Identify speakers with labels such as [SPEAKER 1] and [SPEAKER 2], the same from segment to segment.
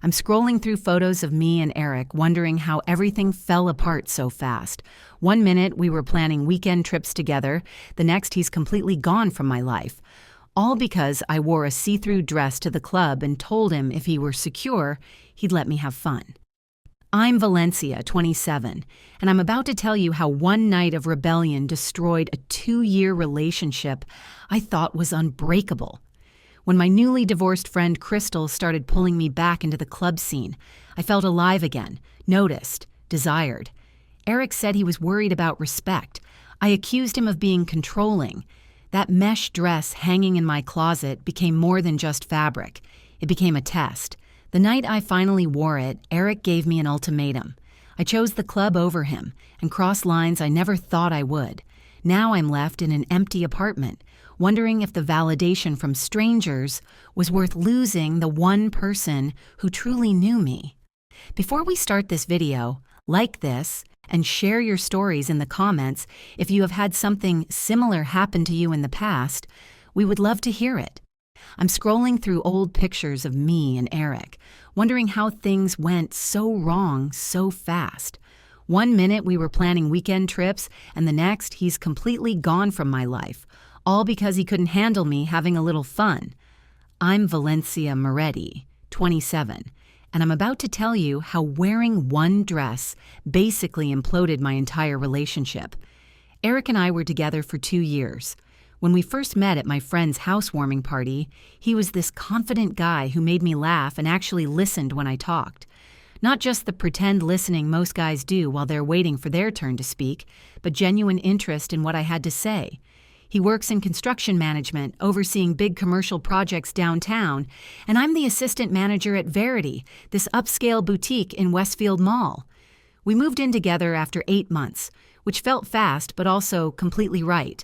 [SPEAKER 1] I'm scrolling through photos of me and Eric, wondering how everything fell apart so fast. One minute we were planning weekend trips together, the next he's completely gone from my life. All because I wore a see-through dress to the club and told him if he were secure, he'd let me have fun. I'm Valencia, 27, and I'm about to tell you how one night of rebellion destroyed a 2-year relationship I thought was unbreakable. When my newly divorced friend Crystal started pulling me back into the club scene, I felt alive again, noticed, desired. Eric said he was worried about respect. I accused him of being controlling. That mesh dress hanging in my closet became more than just fabric. It became a test. The night I finally wore it, Eric gave me an ultimatum. I chose the club over him and crossed lines I never thought I would. Now I'm left in an empty apartment, wondering if the validation from strangers was worth losing the one person who truly knew me. Before we start this video, like this and share your stories in the comments if you have had something similar happen to you in the past. We would love to hear it. I'm scrolling through old pictures of me and Eric, wondering how things went so wrong so fast. One minute we were planning weekend trips, and the next he's completely gone from my life, all because he couldn't handle me having a little fun. I'm Valencia Moretti, 27, and I'm about to tell you how wearing one dress basically imploded my entire relationship. Eric and I were together for 2 years. When we first met at my friend's housewarming party, he was this confident guy who made me laugh and actually listened when I talked. Not just the pretend listening most guys do while they're waiting for their turn to speak, but genuine interest in what I had to say. He works in construction management, overseeing big commercial projects downtown, and I'm the assistant manager at Verity, this upscale boutique in Westfield Mall. We moved in together after 8 months, which felt fast but also completely right.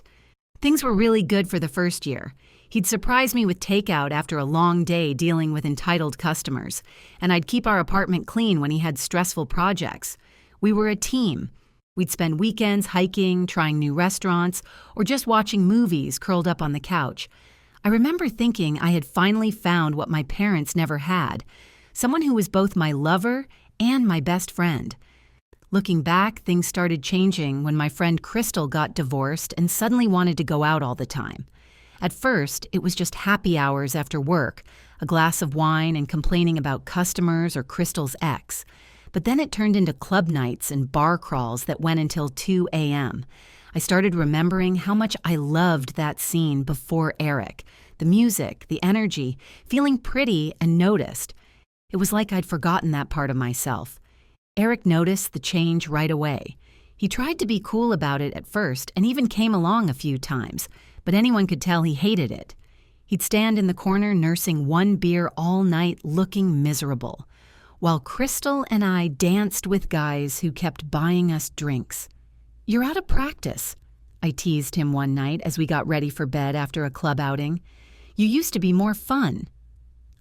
[SPEAKER 1] Things were really good for the first year. He'd surprise me with takeout after a long day dealing with entitled customers, and I'd keep our apartment clean when he had stressful projects. We were a team. We'd spend weekends hiking, trying new restaurants, or just watching movies curled up on the couch. I remember thinking I had finally found what my parents never had, someone who was both my lover and my best friend. Looking back, things started changing when my friend Crystal got divorced and suddenly wanted to go out all the time. At first, it was just happy hours after work, a glass of wine and complaining about customers or Crystal's ex. But then it turned into club nights and bar crawls that went until 2 a.m. I started remembering how much I loved that scene before Eric. The music, the energy, feeling pretty and noticed. It was like I'd forgotten that part of myself. Eric noticed the change right away. He tried to be cool about it at first and even came along a few times, but anyone could tell he hated it. He'd stand in the corner nursing one beer all night looking miserable, while Crystal and I danced with guys who kept buying us drinks. "You're out of practice," I teased him one night as we got ready for bed after a club outing. "You used to be more fun."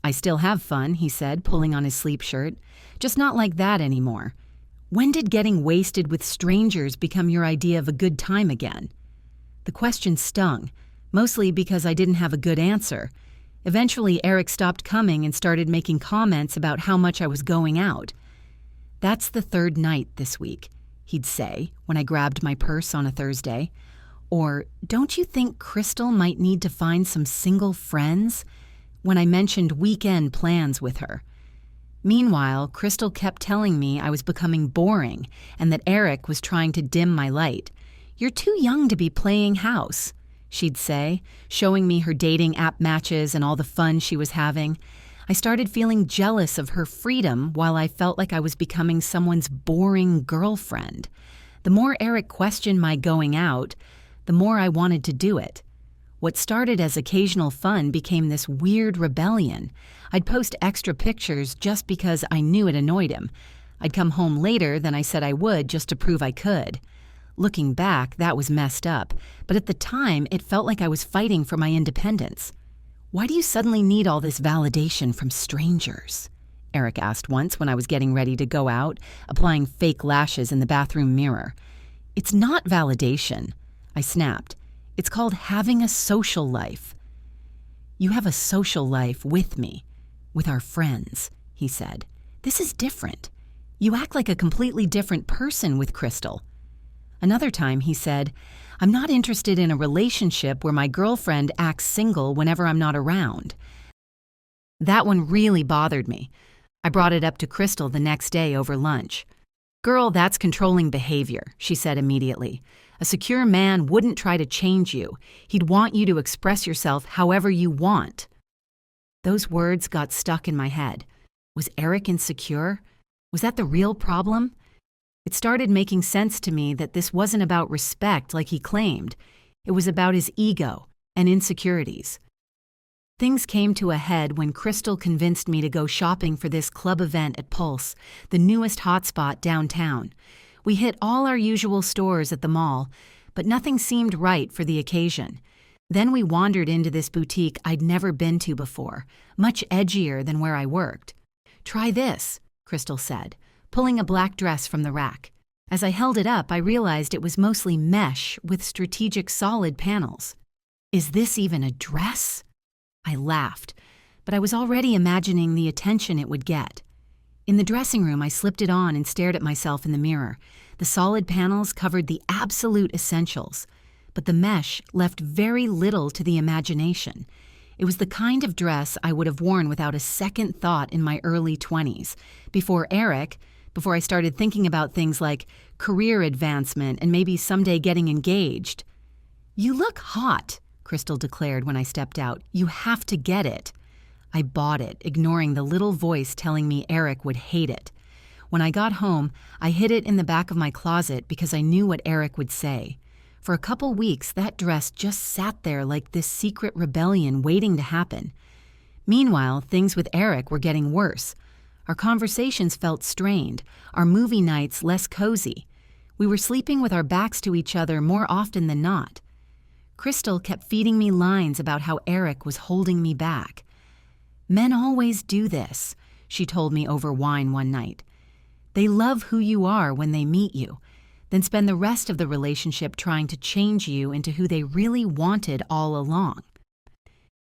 [SPEAKER 1] "I still have fun," he said, pulling on his sleep shirt. "Just not like that anymore. When did getting wasted with strangers become your idea of a good time again?" The question stung, mostly because I didn't have a good answer. Eventually, Eric stopped coming and started making comments about how much I was going out. "That's the 3rd night this week," he'd say when I grabbed my purse on a Thursday. Or, "Don't you think Crystal might need to find some single friends?" when I mentioned weekend plans with her. Meanwhile, Crystal kept telling me I was becoming boring and that Eric was trying to dim my light. "You're too young to be playing house," she'd say, showing me her dating app matches and all the fun she was having. I started feeling jealous of her freedom while I felt like I was becoming someone's boring girlfriend. The more Eric questioned my going out, the more I wanted to do it. What started as occasional fun became this weird rebellion. I'd post extra pictures just because I knew it annoyed him. I'd come home later than I said I would just to prove I could. Looking back, that was messed up, but at the time, it felt like I was fighting for my independence. "Why do you suddenly need all this validation from strangers?" Eric asked once when I was getting ready to go out, applying fake lashes in the bathroom mirror. "It's not validation," I snapped. "It's called having a social life." "You have a social life with me, with our friends," he said. "This is different. You act like a completely different person with Crystal." Another time he said, "I'm not interested in a relationship where my girlfriend acts single whenever I'm not around." That one really bothered me. I brought it up to Crystal the next day over lunch. "Girl, that's controlling behavior," she said immediately. "A secure man wouldn't try to change you. He'd want you to express yourself however you want." Those words got stuck in my head. Was Eric insecure? Was that the real problem? It started making sense to me that this wasn't about respect like he claimed. It was about his ego and insecurities. Things came to a head when Crystal convinced me to go shopping for this club event at Pulse, the newest hotspot downtown. We hit all our usual stores at the mall, but nothing seemed right for the occasion. Then we wandered into this boutique I'd never been to before, much edgier than where I worked. "Try this," Crystal said, pulling a black dress from the rack. As I held it up, I realized it was mostly mesh with strategic solid panels. "Is this even a dress?" I laughed, but I was already imagining the attention it would get. In the dressing room, I slipped it on and stared at myself in the mirror. The solid panels covered the absolute essentials, but the mesh left very little to the imagination. It was the kind of dress I would have worn without a second thought in my early 20s, before I started thinking about things like career advancement and maybe someday getting engaged. "You look hot," Crystal declared when I stepped out. "You have to get it." I bought it, ignoring the little voice telling me Eric would hate it. When I got home, I hid it in the back of my closet because I knew what Eric would say. For a couple weeks, that dress just sat there like this secret rebellion waiting to happen. Meanwhile, things with Eric were getting worse. Our conversations felt strained, our movie nights less cozy. We were sleeping with our backs to each other more often than not. Crystal kept feeding me lines about how Eric was holding me back. "Men always do this," she told me over wine one night. "They love who you are when they meet you, then spend the rest of the relationship trying to change you into who they really wanted all along."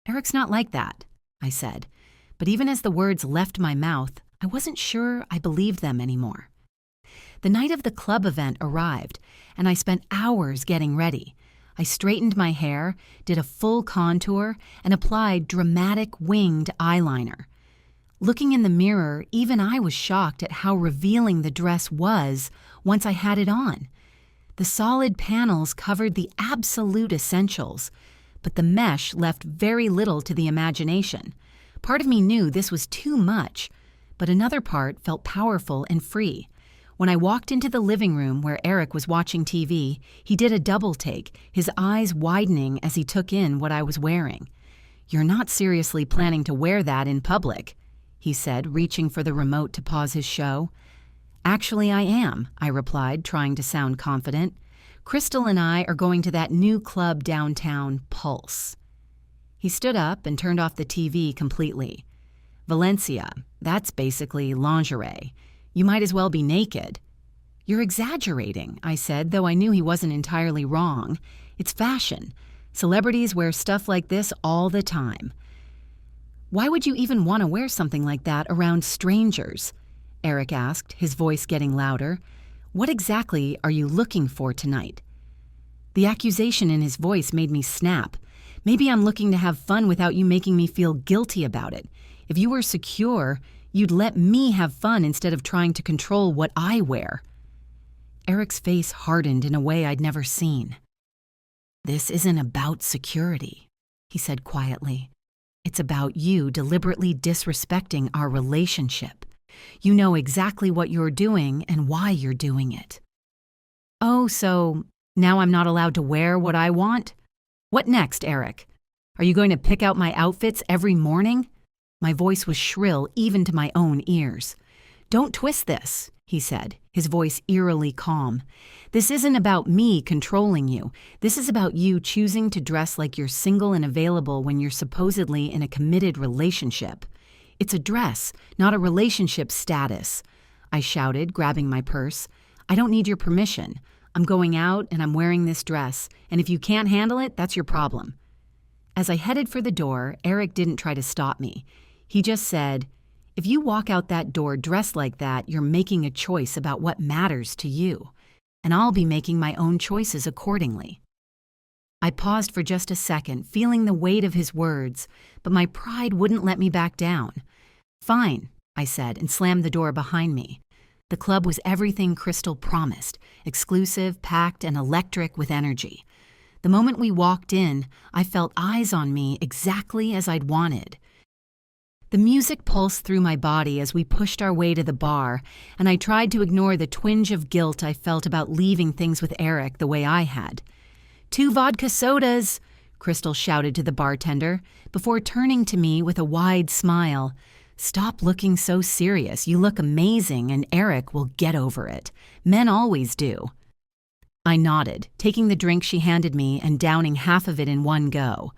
[SPEAKER 1] "Eric's not like that," I said, but even as the words left my mouth, I wasn't sure I believed them anymore. The night of the club event arrived, and I spent hours getting ready. I straightened my hair, did a full contour, and applied dramatic winged eyeliner. Looking in the mirror, even I was shocked at how revealing the dress was once I had it on. The solid panels covered the absolute essentials, but the mesh left very little to the imagination. Part of me knew this was too much, but another part felt powerful and free. When I walked into the living room where Eric was watching TV, he did a double take, his eyes widening as he took in what I was wearing. "You're not seriously planning to wear that in public," he said, reaching for the remote to pause his show. "Actually, I am," I replied, trying to sound confident. "Crystal and I are going to that new club downtown, Pulse." He stood up and turned off the TV completely. "Valencia, that's basically lingerie. You might as well be naked." "You're exaggerating," I said, though I knew he wasn't entirely wrong. "It's fashion. Celebrities wear stuff like this all the time." "Why would you even want to wear something like that around strangers?" Eric asked, his voice getting louder. "What exactly are you looking for tonight?" The accusation in his voice made me snap. "Maybe I'm looking to have fun without you making me feel guilty about it. If you were secure, you'd let me have fun instead of trying to control what I wear." Eric's face hardened in a way I'd never seen. "This isn't about security," he said quietly. "It's about you deliberately disrespecting our relationship. You know exactly what you're doing and why you're doing it." "Oh, so now I'm not allowed to wear what I want? What next, Eric? Are you going to pick out my outfits every morning?" My voice was shrill even to my own ears. "Don't twist this," he said, his voice eerily calm. "This isn't about me controlling you. This is about you choosing to dress like you're single and available when you're supposedly in a committed relationship. It's a dress, not a relationship status," I shouted, grabbing my purse. "I don't need your permission. I'm going out and I'm wearing this dress, and if you can't handle it, that's your problem." As I headed for the door, Eric didn't try to stop me. He just said, If you walk out that door dressed like that, you're making a choice about what matters to you, and I'll be making my own choices accordingly." I paused for just a second, feeling the weight of his words, but my pride wouldn't let me back down. "Fine," I said, and slammed the door behind me. The club was everything Crystal promised: exclusive, packed, and electric with energy. The moment we walked in, I felt eyes on me exactly as I'd wanted. The music pulsed through my body as we pushed our way to the bar, and I tried to ignore the twinge of guilt I felt about leaving things with Eric the way I had. "2 vodka sodas," Crystal shouted to the bartender, before turning to me with a wide smile. "Stop looking so serious. You look amazing, and Eric will get over it. Men always do." I nodded, taking the drink she handed me and downing half of it in one go.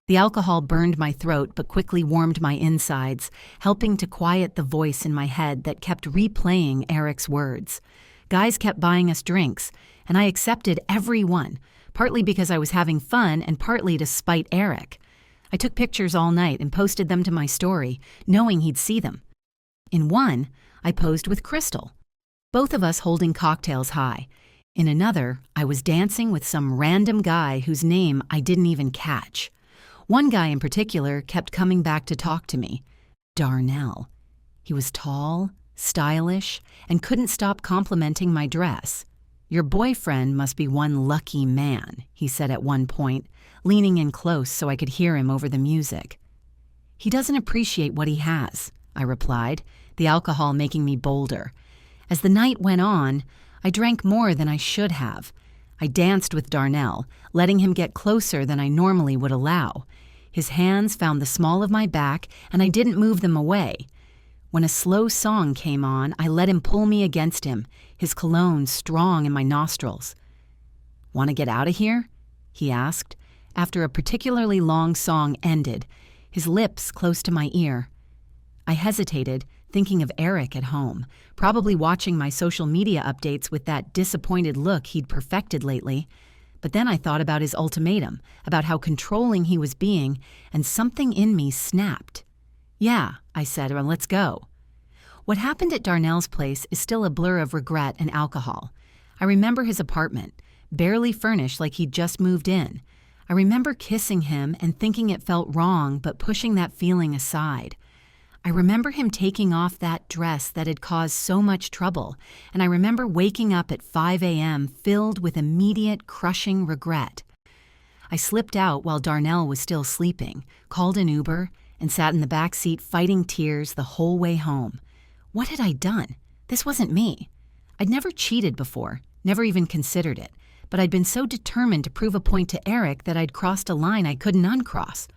[SPEAKER 1] The alcohol burned my throat but quickly warmed my insides, helping to quiet the voice in my head that kept replaying Eric's words. Guys kept buying us drinks, and I accepted every one, partly because I was having fun and partly to spite Eric. I took pictures all night and posted them to my story, knowing he'd see them. In one, I posed with Crystal, both of us holding cocktails high. In another, I was dancing with some random guy whose name I didn't even catch. One guy in particular kept coming back to talk to me: Darnell. He was tall, stylish, and couldn't stop complimenting my dress. "Your boyfriend must be one lucky man," he said at one point, leaning in close so I could hear him over the music. "He doesn't appreciate what he has," I replied, the alcohol making me bolder. As the night went on, I drank more than I should have. I danced with Darnell, letting him get closer than I normally would allow. His hands found the small of my back, and I didn't move them away. When a slow song came on, I let him pull me against him, his cologne strong in my nostrils. "Want to get out of here?" he asked, after a particularly long song ended, his lips close to my ear. I hesitated, thinking of Eric at home, probably watching my social media updates with that disappointed look he'd perfected lately. But then I thought about his ultimatum, about how controlling he was being, and something in me snapped. "Yeah," I said, "well, let's go." What happened at Darnell's place is still a blur of regret and alcohol. I remember his apartment, barely furnished like he'd just moved in. I remember kissing him and thinking it felt wrong, but pushing that feeling aside. I remember him taking off that dress that had caused so much trouble, and I remember waking up at 5 a.m. filled with immediate, crushing regret. I slipped out while Darnell was still sleeping, called an Uber, and sat in the back seat fighting tears the whole way home. What had I done? This wasn't me. I'd never cheated before, never even considered it, but I'd been so determined to prove a point to Eric that I'd crossed a line I couldn't uncross.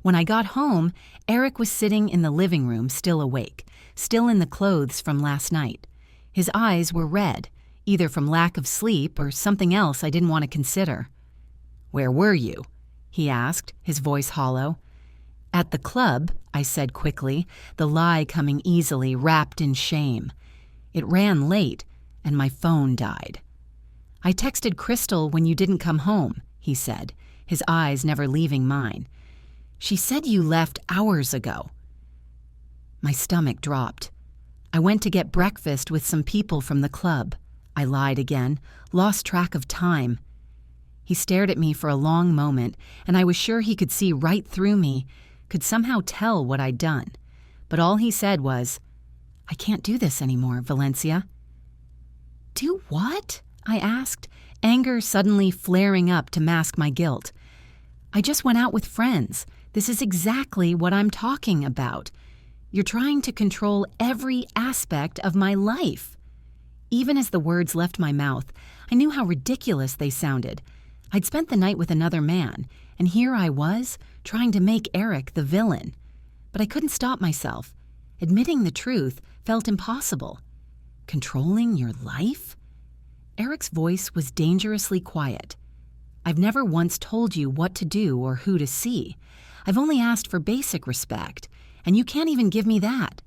[SPEAKER 1] When I got home, Eric was sitting in the living room, still awake, still in the clothes from last night. His eyes were red, either from lack of sleep or something else I didn't want to consider. "Where were you?" he asked, his voice hollow. "At the club," I said quickly, the lie coming easily, wrapped in shame. "It ran late, and my phone died." "I texted Crystal when you didn't come home," he said, his eyes never leaving mine. "She said you left hours ago." My stomach dropped. "I went to get breakfast with some people from the club." I lied again, lost track of time. He stared at me for a long moment, and I was sure he could see right through me, could somehow tell what I'd done. But all he said was, "I can't do this anymore, Valencia." "Do what?" I asked, anger suddenly flaring up to mask my guilt. "I just went out with friends. This is exactly what I'm talking about. You're trying to control every aspect of my life." Even as the words left my mouth, I knew how ridiculous they sounded. I'd spent the night with another man, and here I was, trying to make Eric the villain. But I couldn't stop myself. Admitting the truth felt impossible. Controlling your life? Eric's voice was dangerously quiet. "I've never once told you what to do or who to see. I've only asked for basic respect, and you can't even give me that."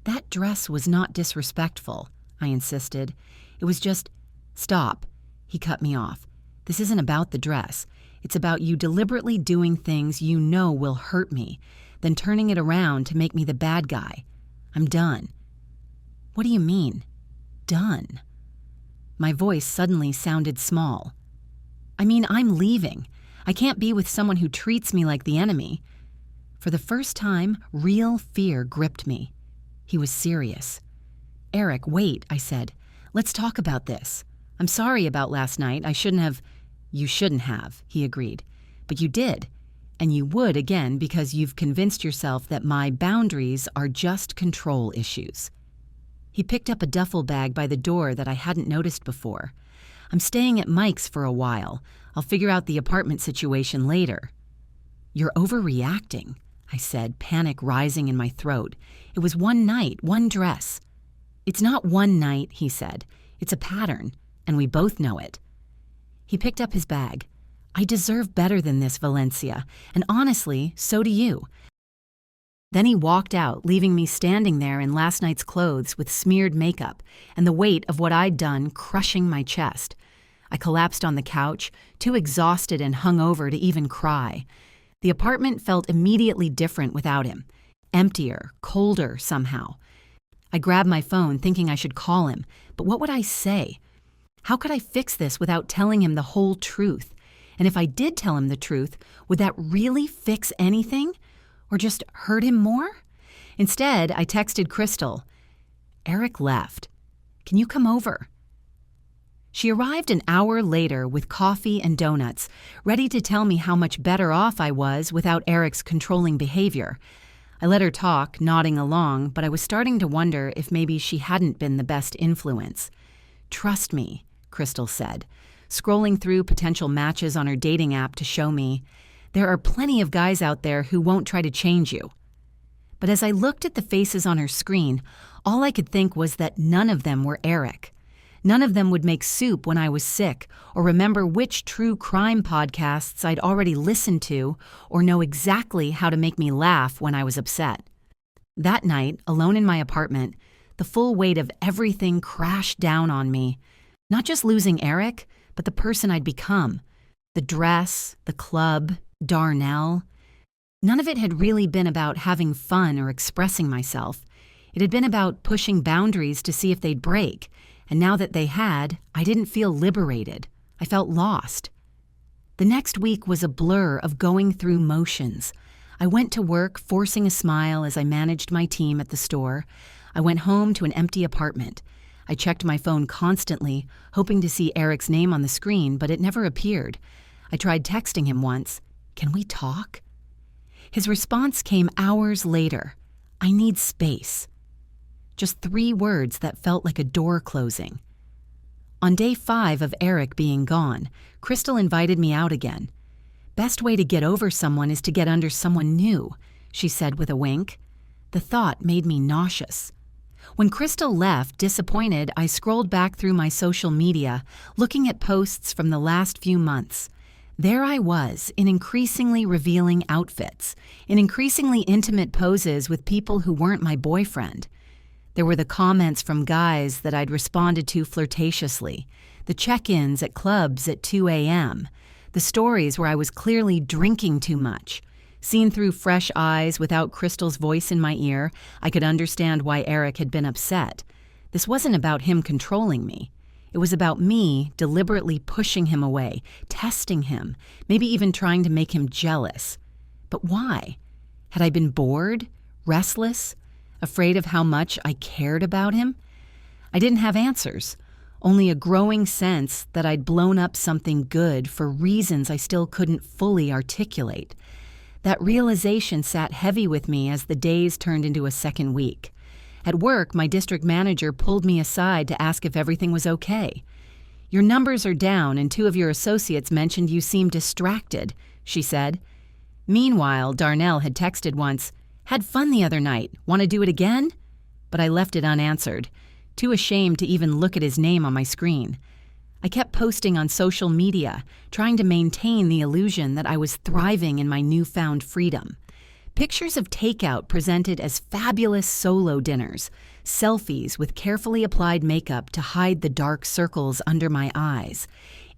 [SPEAKER 1] "That dress was not disrespectful," I insisted. "It was just—" "Stop," he cut me off. "This isn't about the dress. It's about you deliberately doing things you know will hurt me, then turning it around to make me the bad guy. I'm done." "What do you mean, done?" My voice suddenly sounded small. "I mean, I'm leaving. I can't be with someone who treats me like the enemy." For the first time, real fear gripped me. He was serious. "Eric, wait," I said. "Let's talk about this. I'm sorry about last night. I shouldn't have." "You shouldn't have," he agreed. "But you did. And you would again because you've convinced yourself that my boundaries are just control issues." He picked up a duffel bag by the door that I hadn't noticed before. "I'm staying at Mike's for a while. I'll figure out the apartment situation later." "You're overreacting," I said, panic rising in my throat. "It was one night, one dress." "It's not one night," he said. "It's a pattern, and we both know it." He picked up his bag. "I deserve better than this, Valencia, and honestly, so do you." Then he walked out, leaving me standing there in last night's clothes with smeared makeup and the weight of what I'd done crushing my chest. I collapsed on the couch, too exhausted and hungover to even cry. The apartment felt immediately different without him. Emptier, colder somehow. I grabbed my phone thinking I should call him, but what would I say? How could I fix this without telling him the whole truth? And if I did tell him the truth, would that really fix anything? Or just hurt him more? Instead, I texted Crystal. "Eric left. Can you come over?" She arrived an hour later with coffee and donuts, ready to tell me how much better off I was without Eric's controlling behavior. I let her talk, nodding along, but I was starting to wonder if maybe she hadn't been the best influence. "Trust me," Crystal said, scrolling through potential matches on her dating app to show me, "there are plenty of guys out there who won't try to change you." But as I looked at the faces on her screen, all I could think was that none of them were Eric. None of them would make soup when I was sick, or remember which true crime podcasts I'd already listened to, or know exactly how to make me laugh when I was upset. That night, alone in my apartment, the full weight of everything crashed down on me. Not just losing Eric, but the person I'd become. The dress, the club, Darnell. None of it had really been about having fun or expressing myself. It had been about pushing boundaries to see if they'd break. And now that they had, I didn't feel liberated. I felt lost. The next week was a blur of going through motions. I went to work, forcing a smile as I managed my team at the store. I went home to an empty apartment. I checked my phone constantly, hoping to see Eric's name on the screen, but it never appeared. I tried texting him once. "Can we talk?" His response came hours later. "I need space." Just 3 words that felt like a door closing. On day 5 of Eric being gone, Crystal invited me out again. "Best way to get over someone is to get under someone new," she said with a wink. The thought made me nauseous. When Crystal left, disappointed, I scrolled back through my social media, looking at posts from the last few months. There I was, in increasingly revealing outfits, in increasingly intimate poses with people who weren't my boyfriend. There were the comments from guys that I'd responded to flirtatiously, the check-ins at clubs at 2 a.m., the stories where I was clearly drinking too much. Seen through fresh eyes without Crystal's voice in my ear, I could understand why Eric had been upset. This wasn't about him controlling me. It was about me deliberately pushing him away, testing him, maybe even trying to make him jealous. But why? Had I been bored? Restless? Afraid of how much I cared about him? I didn't have answers, only a growing sense that I'd blown up something good for reasons I still couldn't fully articulate. That realization sat heavy with me as the days turned into a second week. At work, my district manager pulled me aside to ask if everything was okay. "Your numbers are down and 2 of your associates mentioned you seemed distracted," she said. Meanwhile, Darnell had texted once, "Had fun the other night. Want to do it again?" But I left it unanswered, too ashamed to even look at his name on my screen. I kept posting on social media, trying to maintain the illusion that I was thriving in my newfound freedom. Pictures of takeout presented as fabulous solo dinners, selfies with carefully applied makeup to hide the dark circles under my eyes,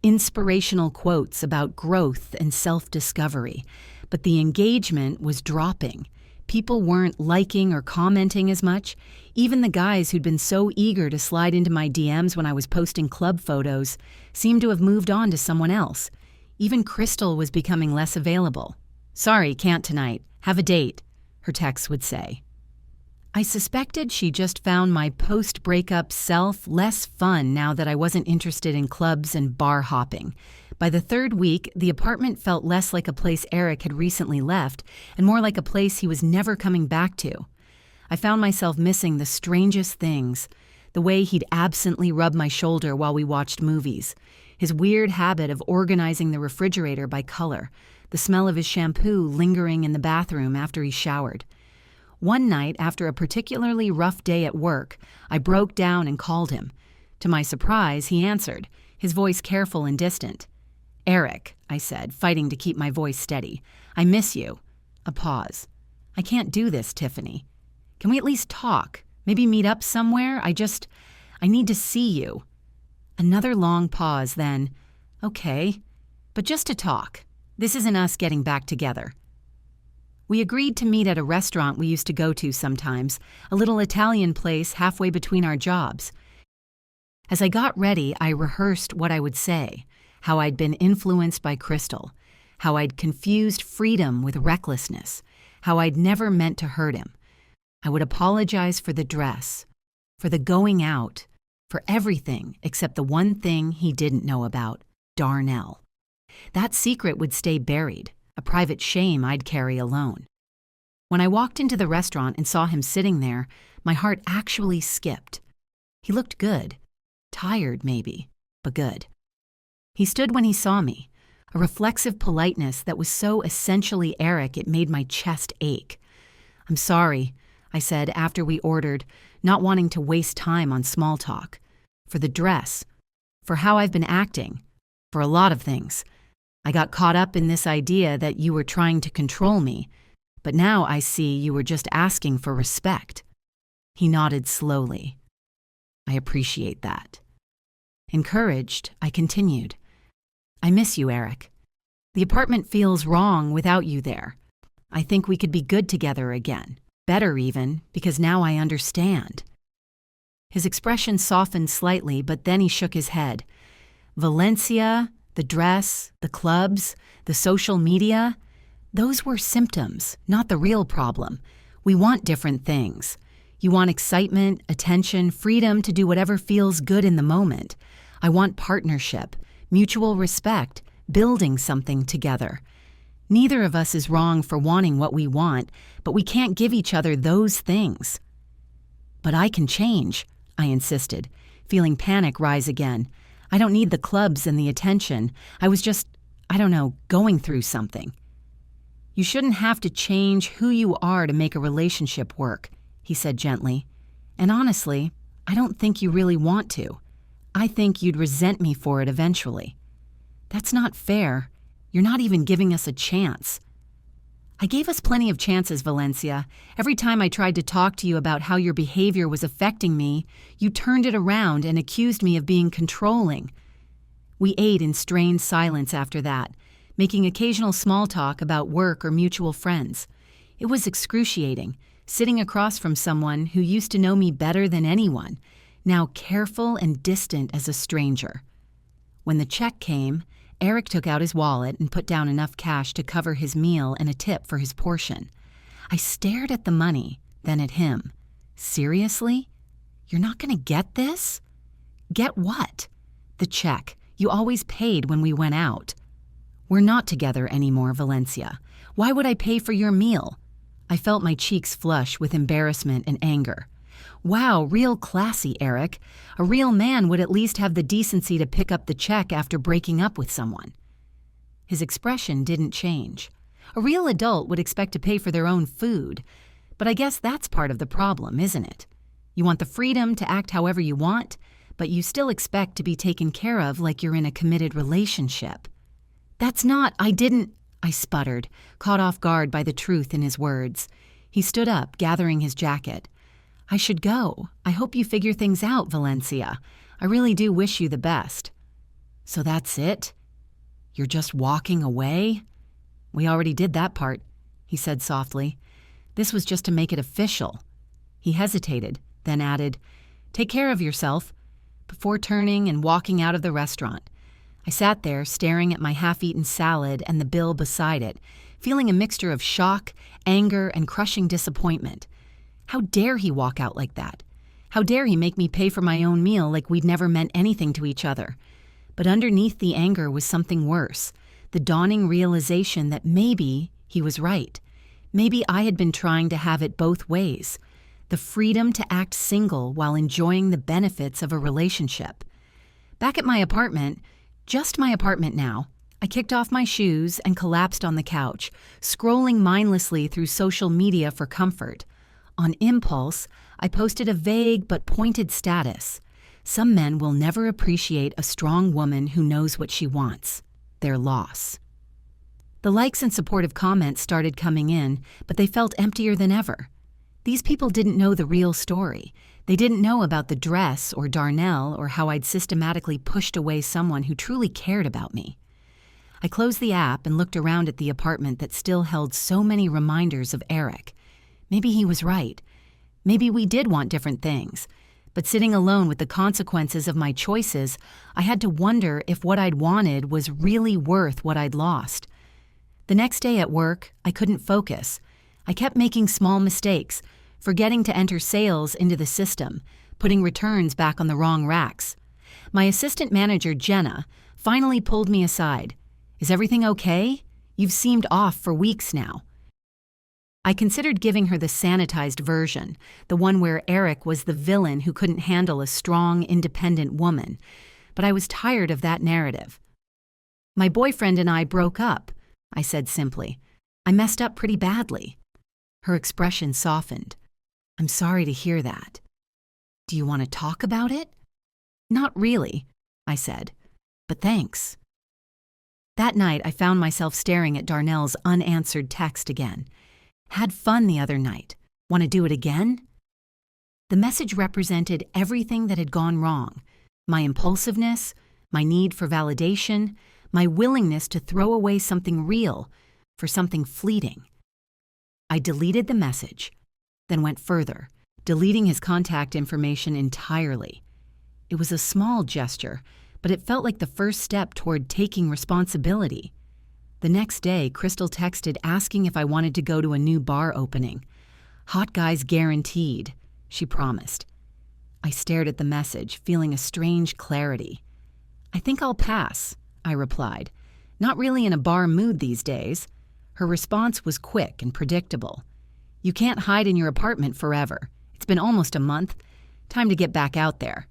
[SPEAKER 1] inspirational quotes about growth and self-discovery. But the engagement was dropping. People weren't liking or commenting as much. Even the guys who'd been so eager to slide into my DMs when I was posting club photos seemed to have moved on to someone else. Even Crystal was becoming less available. "Sorry, can't tonight. Have a date," her texts would say. I suspected she just found my post-breakup self less fun now that I wasn't interested in clubs and bar hopping. By the third week, the apartment felt less like a place Eric had recently left and more like a place he was never coming back to. I found myself missing the strangest things. The way he'd absently rub my shoulder while we watched movies. His weird habit of organizing the refrigerator by color. The smell of his shampoo lingering in the bathroom after he showered. One night, after a particularly rough day at work, I broke down and called him. To my surprise, he answered, his voice careful and distant. "Eric," I said, fighting to keep my voice steady. "I miss you." A pause. "I can't do this, Tiffany. Can we at least talk? Maybe meet up somewhere? I need to see you." Another long pause, then, "Okay, but just to talk. This isn't us getting back together." We agreed to meet at a restaurant we used to go to sometimes, a little Italian place halfway between our jobs. As I got ready, I rehearsed what I would say, how I'd been influenced by Crystal, how I'd confused freedom with recklessness, how I'd never meant to hurt him. I would apologize for the dress, for the going out, for everything except the one thing he didn't know about, Darnell. That secret would stay buried, a private shame I'd carry alone. When I walked into the restaurant and saw him sitting there, my heart actually skipped. He looked good. Tired, maybe, but good. He stood when he saw me, a reflexive politeness that was so essentially Eric it made my chest ache. "I'm sorry," I said after we ordered, not wanting to waste time on small talk. "For the dress, for how I've been acting, for a lot of things. I got caught up in this idea that you were trying to control me, but now I see you were just asking for respect." He nodded slowly. "I appreciate that." Encouraged, I continued. "I miss you, Eric. The apartment feels wrong without you there. I think we could be good together again, better even, because now I understand." His expression softened slightly, but then he shook his head. "Valencia, the dress, the clubs, the social media, those were symptoms, not the real problem. We want different things. You want excitement, attention, freedom to do whatever feels good in the moment. I want partnership, mutual respect, building something together. Neither of us is wrong for wanting what we want, but we can't give each other those things." "But I can change," I insisted, feeling panic rise again. "I don't need the clubs and the attention. I was just, going through something." "You shouldn't have to change who you are to make a relationship work," he said gently. "And honestly, I don't think you really want to. I think you'd resent me for it eventually." "That's not fair. You're not even giving us a chance." "I gave us plenty of chances, Valencia. Every time I tried to talk to you about how your behavior was affecting me, you turned it around and accused me of being controlling." We ate in strained silence after that, making occasional small talk about work or mutual friends. It was excruciating, sitting across from someone who used to know me better than anyone, now careful and distant as a stranger. When the check came, Eric took out his wallet and put down enough cash to cover his meal and a tip for his portion. I stared at the money, then at him. "Seriously? You're not going to get this?" "Get what?" "The check. You always paid when we went out." "We're not together anymore, Valencia. Why would I pay for your meal?" I felt my cheeks flush with embarrassment and anger. "Wow, real classy, Eric. A real man would at least have the decency to pick up the check after breaking up with someone." His expression didn't change. A real adult would expect to pay for their own food. But I guess that's part of the problem, isn't it? You want the freedom to act however you want, but you still expect to be taken care of like you're in a committed relationship. I sputtered, caught off guard by the truth in his words. He stood up, gathering his jacket. "I should go. I hope you figure things out, Valencia. I really do wish you the best." "So that's it? You're just walking away?" "We already did that part," he said softly. This was just to make it official. He hesitated, then added, "Take care of yourself," before turning and walking out of the restaurant. I sat there staring at my half-eaten salad and the bill beside it, feeling a mixture of shock, anger, and crushing disappointment. How dare he walk out like that? How dare he make me pay for my own meal like we'd never meant anything to each other? But underneath the anger was something worse, the dawning realization that maybe he was right. Maybe I had been trying to have it both ways. The freedom to act single while enjoying the benefits of a relationship. Back at my apartment, just my apartment now, I kicked off my shoes and collapsed on the couch, scrolling mindlessly through social media for comfort. On impulse, I posted a vague but pointed status. Some men will never appreciate a strong woman who knows what she wants. Their loss. The likes and supportive comments started coming in, but they felt emptier than ever. These people didn't know the real story. They didn't know about the dress or Darnell or how I'd systematically pushed away someone who truly cared about me. I closed the app and looked around at the apartment that still held so many reminders of Eric. Maybe he was right. Maybe we did want different things. But sitting alone with the consequences of my choices, I had to wonder if what I'd wanted was really worth what I'd lost. The next day at work, I couldn't focus. I kept making small mistakes, forgetting to enter sales into the system, putting returns back on the wrong racks. My assistant manager, Jenna, finally pulled me aside. "Is everything okay? You've seemed off for weeks now." I considered giving her the sanitized version, the one where Eric was the villain who couldn't handle a strong, independent woman, but I was tired of that narrative. "My boyfriend and I broke up," I said simply. "I messed up pretty badly." Her expression softened. "I'm sorry to hear that. Do you want to talk about it?" "Not really," I said, "but thanks." That night, I found myself staring at Darnell's unanswered text again. "Had fun the other night. Want to do it again?" The message represented everything that had gone wrong. My impulsiveness, my need for validation, my willingness to throw away something real for something fleeting. I deleted the message, then went further, deleting his contact information entirely. It was a small gesture, but it felt like the first step toward taking responsibility. The next day, Crystal texted asking if I wanted to go to a new bar opening. "Hot guys guaranteed," she promised. I stared at the message, feeling a strange clarity. "I think I'll pass," I replied. "Not really in a bar mood these days." Her response was quick and predictable. "You can't hide in your apartment forever. It's been almost a month. Time to get back out there."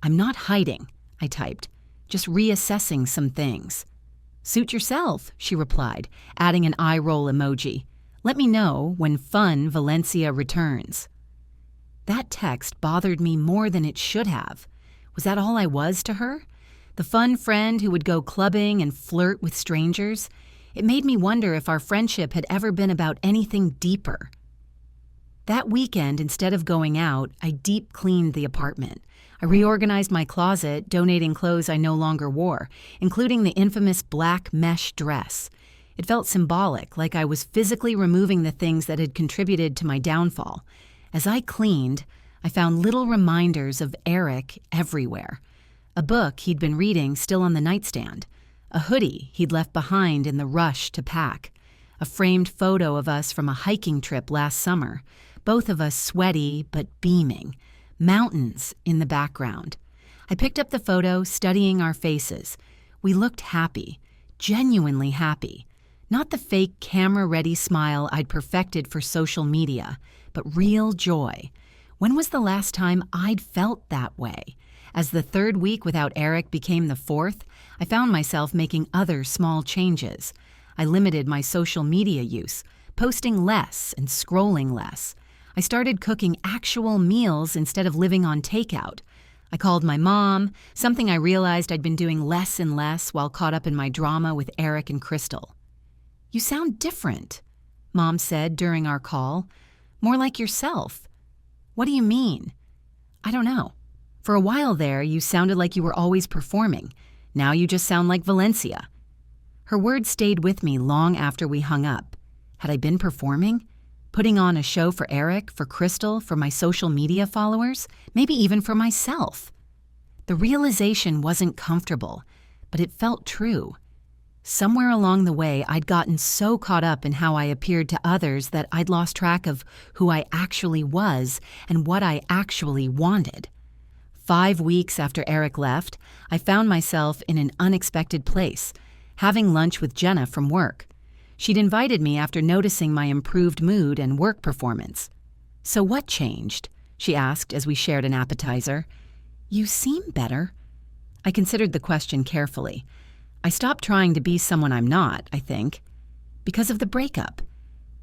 [SPEAKER 1] "I'm not hiding," I typed, "just reassessing some things." "Suit yourself," she replied, adding an eye roll emoji. "Let me know when fun Valencia returns." That text bothered me more than it should have. Was that all I was to her? The fun friend who would go clubbing and flirt with strangers? It made me wonder if our friendship had ever been about anything deeper. That weekend, instead of going out, I deep cleaned the apartment. I reorganized my closet, donating clothes I no longer wore, including the infamous black mesh dress. It felt symbolic, like I was physically removing the things that had contributed to my downfall. As I cleaned, I found little reminders of Eric everywhere. A book he'd been reading still on the nightstand. A hoodie he'd left behind in the rush to pack. A framed photo of us from a hiking trip last summer, both of us sweaty but beaming. Mountains in the background. I picked up the photo, studying our faces. We looked happy, genuinely happy. Not the fake camera-ready smile I'd perfected for social media, but real joy. When was the last time I'd felt that way? As the third week without Eric became the fourth, I found myself making other small changes. I limited my social media use, posting less and scrolling less. I started cooking actual meals instead of living on takeout. I called my mom, something I realized I'd been doing less and less while caught up in my drama with Eric and Crystal. "You sound different," Mom said during our call. "More like yourself." "What do you mean?" "I don't know. For a while there, you sounded like you were always performing. Now you just sound like Valencia." Her words stayed with me long after we hung up. Had I been performing? Putting on a show for Eric, for Crystal, for my social media followers, maybe even for myself. The realization wasn't comfortable, but it felt true. Somewhere along the way, I'd gotten so caught up in how I appeared to others that I'd lost track of who I actually was and what I actually wanted. 5 weeks after Eric left, I found myself in an unexpected place, having lunch with Jenna from work. She'd invited me after noticing my improved mood and work performance. "So what changed?" she asked as we shared an appetizer. "You seem better." I considered the question carefully. I stopped trying to be someone I'm not, I think, because of the breakup.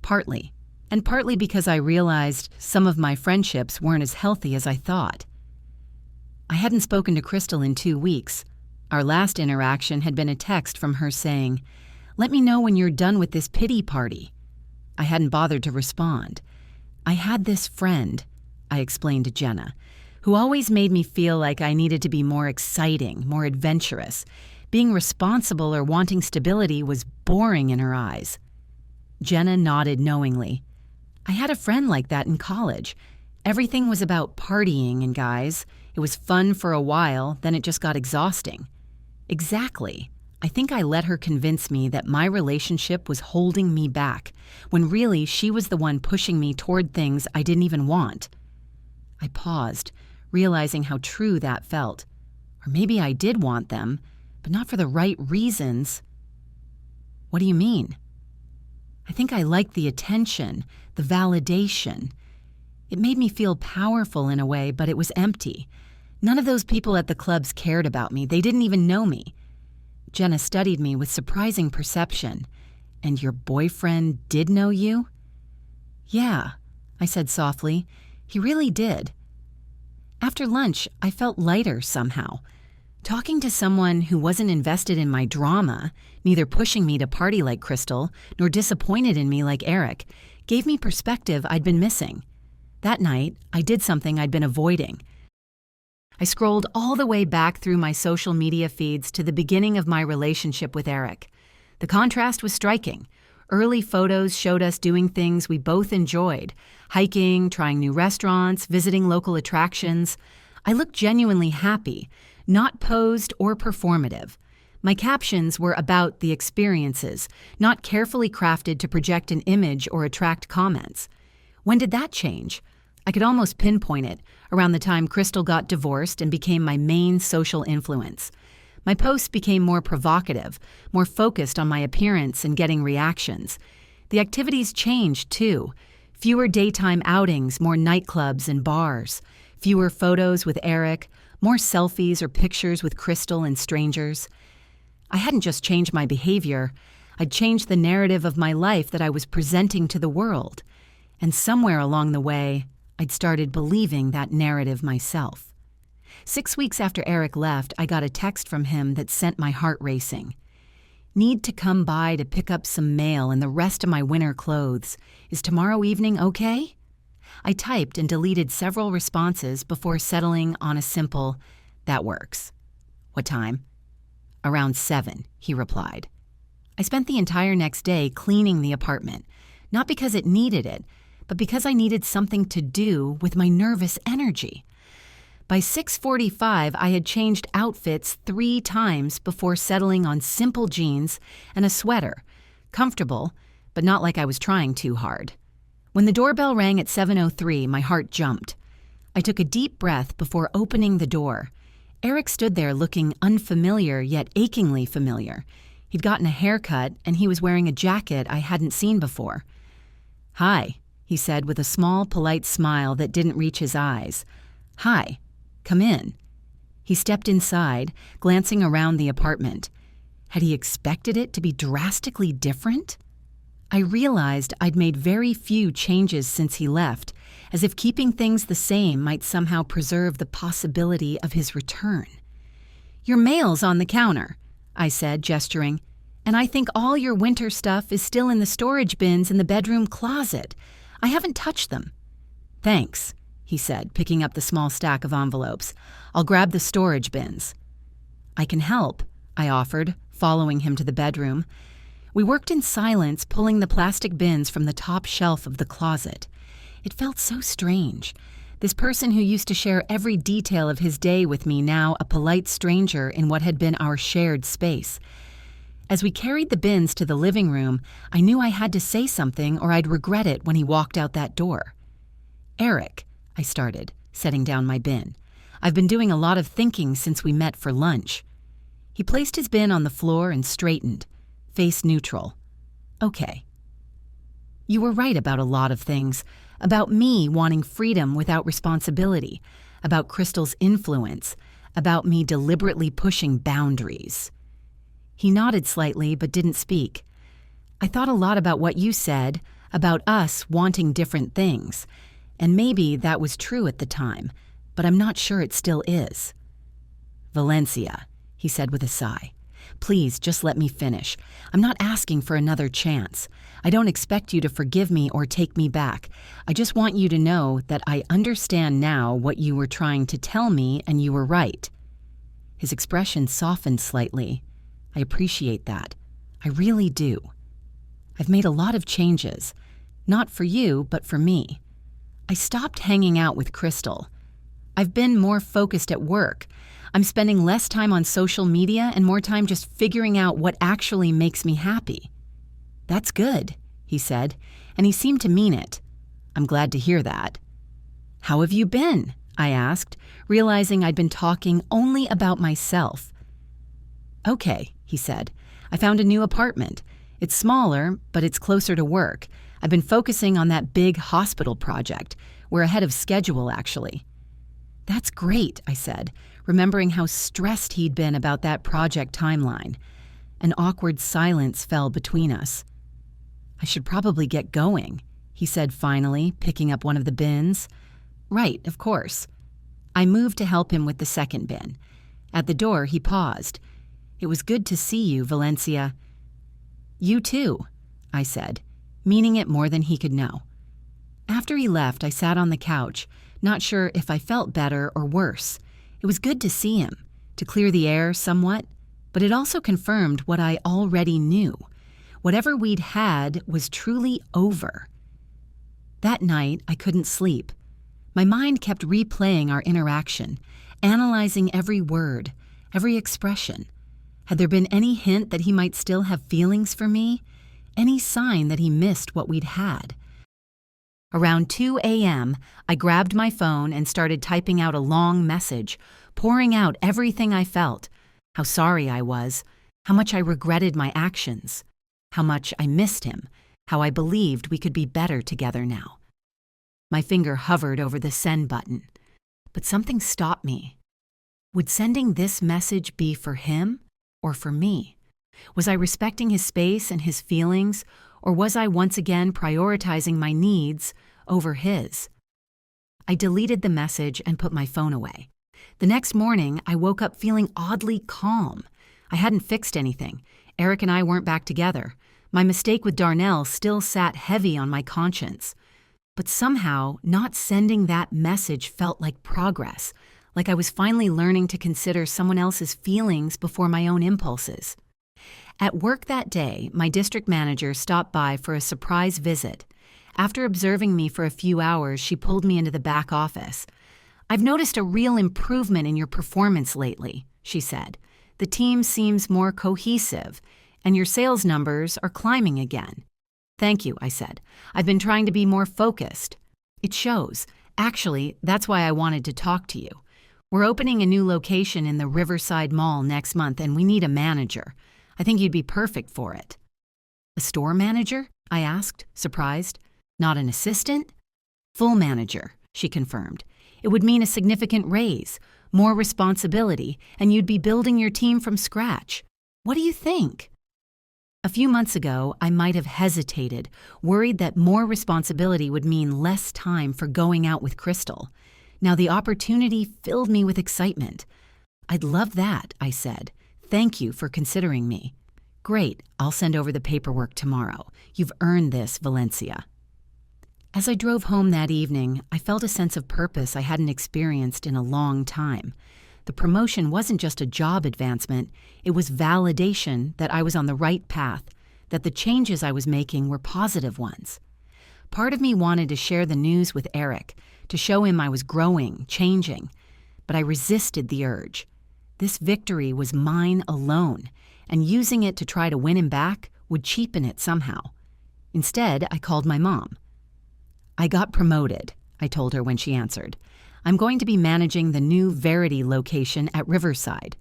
[SPEAKER 1] Partly, and partly because I realized some of my friendships weren't as healthy as I thought. I hadn't spoken to Crystal in 2 weeks. Our last interaction had been a text from her saying, "Let me know when you're done with this pity party." I hadn't bothered to respond. I had this friend, I explained to Jenna, who always made me feel like I needed to be more exciting, more adventurous. Being responsible or wanting stability was boring in her eyes. Jenna nodded knowingly. I had a friend like that in college. Everything was about partying and guys. It was fun for a while, then it just got exhausting. Exactly. I think I let her convince me that my relationship was holding me back, when really she was the one pushing me toward things I didn't even want. I paused, realizing how true that felt. Or maybe I did want them, but not for the right reasons. "What do you mean?" "I think I liked the attention, the validation. It made me feel powerful in a way, but it was empty. None of those people at the clubs cared about me. They didn't even know me." Jenna studied me with surprising perception. "And your boyfriend did know you?" "Yeah," I said softly. "He really did." After lunch, I felt lighter somehow. Talking to someone who wasn't invested in my drama, neither pushing me to party like Crystal, nor disappointed in me like Eric, gave me perspective I'd been missing. That night, I did something I'd been avoiding. I scrolled all the way back through my social media feeds to the beginning of my relationship with Eric. The contrast was striking. Early photos showed us doing things we both enjoyed: hiking, trying new restaurants, visiting local attractions. I looked genuinely happy, not posed or performative. My captions were about the experiences, not carefully crafted to project an image or attract comments. When did that change? I could almost pinpoint it, around the time Crystal got divorced and became my main social influence. My posts became more provocative, more focused on my appearance and getting reactions. The activities changed, too. Fewer daytime outings, more nightclubs and bars. Fewer photos with Eric, more selfies or pictures with Crystal and strangers. I hadn't just changed my behavior. I'd changed the narrative of my life that I was presenting to the world. And somewhere along the way, I'd started believing that narrative myself. 6 weeks after Eric left, I got a text from him that sent my heart racing. "Need to come by to pick up some mail and the rest of my winter clothes. Is tomorrow evening okay?" I typed and deleted several responses before settling on a simple, "That works." "What time?" "Around 7, he replied. I spent the entire next day cleaning the apartment, not because it needed it, but because I needed something to do with my nervous energy. By 6:45, I had changed outfits 3 times before settling on simple jeans and a sweater, comfortable, but not like I was trying too hard. When the doorbell rang at 7:03, my heart jumped. I took a deep breath before opening the door. Eric stood there looking unfamiliar yet achingly familiar. He'd gotten a haircut, and he was wearing a jacket I hadn't seen before. "Hi," he said with a small, polite smile that didn't reach his eyes. "Hi, come in." He stepped inside, glancing around the apartment. Had he expected it to be drastically different? I realized I'd made very few changes since he left, as if keeping things the same might somehow preserve the possibility of his return. "Your mail's on the counter," I said, gesturing, "and I think all your winter stuff is still in the storage bins in the bedroom closet. I haven't touched them." "Thanks," he said, picking up the small stack of envelopes. "I'll grab the storage bins." "I can help," I offered, following him to the bedroom. We worked in silence, pulling the plastic bins from the top shelf of the closet. It felt so strange. This person who used to share every detail of his day with me, now a polite stranger in what had been our shared space. As we carried the bins to the living room, I knew I had to say something or I'd regret it when he walked out that door. "Eric," I started, setting down my bin. "I've been doing a lot of thinking since we met for lunch." He placed his bin on the floor and straightened, face neutral. "Okay. You were right about a lot of things. About me wanting freedom without responsibility, about Crystal's influence, about me deliberately pushing boundaries." He nodded slightly but didn't speak. "I thought a lot about what you said, about us wanting different things. And maybe that was true at the time, but I'm not sure it still is." "Valencia," he said with a sigh. "Please, just let me finish. I'm not asking for another chance. I don't expect you to forgive me or take me back. I just want you to know that I understand now what you were trying to tell me, and you were right." His expression softened slightly. "I appreciate that. I really do. I've made a lot of changes. Not for you, but for me. I stopped hanging out with Crystal. I've been more focused at work. I'm spending less time on social media and more time just figuring out what actually makes me happy." "That's good," he said, and he seemed to mean it. "I'm glad to hear that." "How have you been?" I asked, realizing I'd been talking only about myself. "Okay," he said. "I found a new apartment. It's smaller, but it's closer to work. I've been focusing on that big hospital project. We're ahead of schedule, actually." "That's great," I said, remembering how stressed he'd been about that project timeline. An awkward silence fell between us. "I should probably get going," he said finally, picking up one of the bins. "Right, of course." I moved to help him with the second bin. At the door, he paused. "It was good to see you, Valencia." "You too," I said, meaning it more than he could know. After he left, I sat on the couch, not sure if I felt better or worse. It was good to see him, to clear the air somewhat, but it also confirmed what I already knew. Whatever we'd had was truly over. That night, I couldn't sleep. My mind kept replaying our interaction, analyzing every word, every expression. Had there been any hint that he might still have feelings for me? Any sign that he missed what we'd had? Around 2 a.m., I grabbed my phone and started typing out a long message, pouring out everything I felt, how sorry I was, how much I regretted my actions, how much I missed him, how I believed we could be better together now. My finger hovered over the send button, but something stopped me. Would sending this message be for him or for me? Was I respecting his space and his feelings, or was I once again prioritizing my needs over his? I deleted the message and put my phone away. The next morning, I woke up feeling oddly calm. I hadn't fixed anything. Eric and I weren't back together. My mistake with Darnell still sat heavy on my conscience. But somehow, not sending that message felt like progress, like I was finally learning to consider someone else's feelings before my own impulses. At work that day, my district manager stopped by for a surprise visit. After observing me for a few hours, she pulled me into the back office. "I've noticed a real improvement in your performance lately," she said. "The team seems more cohesive, and your sales numbers are climbing again." "Thank you," I said. "I've been trying to be more focused." "It shows. Actually, that's why I wanted to talk to you. We're opening a new location in the Riverside Mall next month, and we need a manager. I think you'd be perfect for it." "A store manager?" I asked, surprised. "Not an assistant?" "Full manager," she confirmed. "It would mean a significant raise, more responsibility, and you'd be building your team from scratch. What do you think?" A few months ago, I might have hesitated, worried that more responsibility would mean less time for going out with Crystal. Now the opportunity filled me with excitement. "I'd love that," I said. "Thank you for considering me." "Great, I'll send over the paperwork tomorrow. You've earned this, Valencia." As I drove home that evening, I felt a sense of purpose I hadn't experienced in a long time. The promotion wasn't just a job advancement, it was validation that I was on the right path, that the changes I was making were positive ones. Part of me wanted to share the news with Eric, to show him I was growing, changing, but I resisted the urge. This victory was mine alone, and using it to try to win him back would cheapen it somehow. Instead, I called my mom. "I got promoted," I told her when she answered. "I'm going to be managing the new Verity location at Riverside."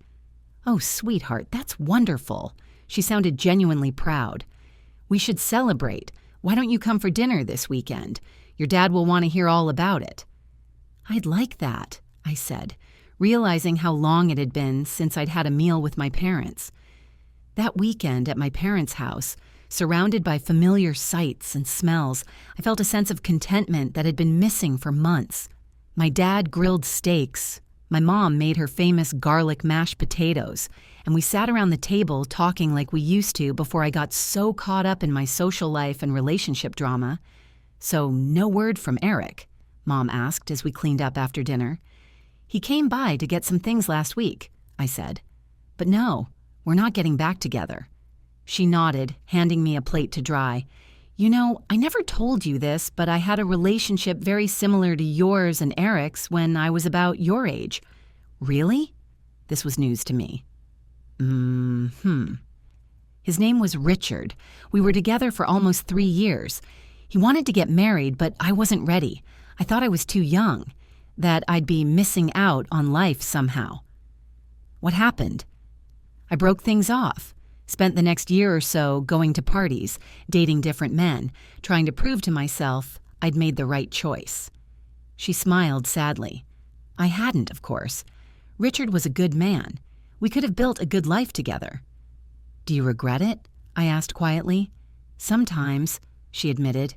[SPEAKER 1] "Oh, sweetheart, that's wonderful." She sounded genuinely proud. "We should celebrate. Why don't you come for dinner this weekend? Your dad will want to hear all about it." "I'd like that," I said, realizing how long it had been since I'd had a meal with my parents. That weekend at my parents' house, surrounded by familiar sights and smells, I felt a sense of contentment that had been missing for months. My dad grilled steaks. My mom made her famous garlic mashed potatoes, and we sat around the table talking like we used to before I got so caught up in my social life and relationship drama. "So, no word from Eric?" Mom asked as we cleaned up after dinner. "He came by to get some things last week," I said. "But no, we're not getting back together." She nodded, handing me a plate to dry. "You know, I never told you this, but I had a relationship very similar to yours and Eric's when I was about your age." "Really?" This was news to me. His name was Richard. We were together for almost 3 years. He wanted to get married, but I wasn't ready. I thought I was too young, that I'd be missing out on life somehow. What happened? I broke things off. Spent the next year or so going to parties, dating different men, trying to prove to myself I'd made the right choice. She smiled sadly. I hadn't, of course. Richard was a good man. We could have built a good life together. "Do you regret it?" I asked quietly. "Sometimes," she admitted.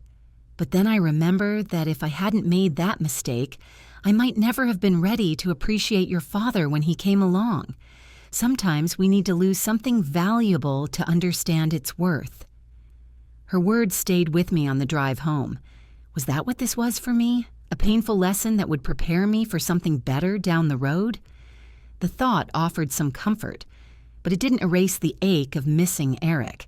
[SPEAKER 1] "But then I remember that if I hadn't made that mistake, I might never have been ready to appreciate your father when he came along. Sometimes we need to lose something valuable to understand its worth." Her words stayed with me on the drive home. Was that what this was for me? A painful lesson that would prepare me for something better down the road? The thought offered some comfort, but it didn't erase the ache of missing Eric.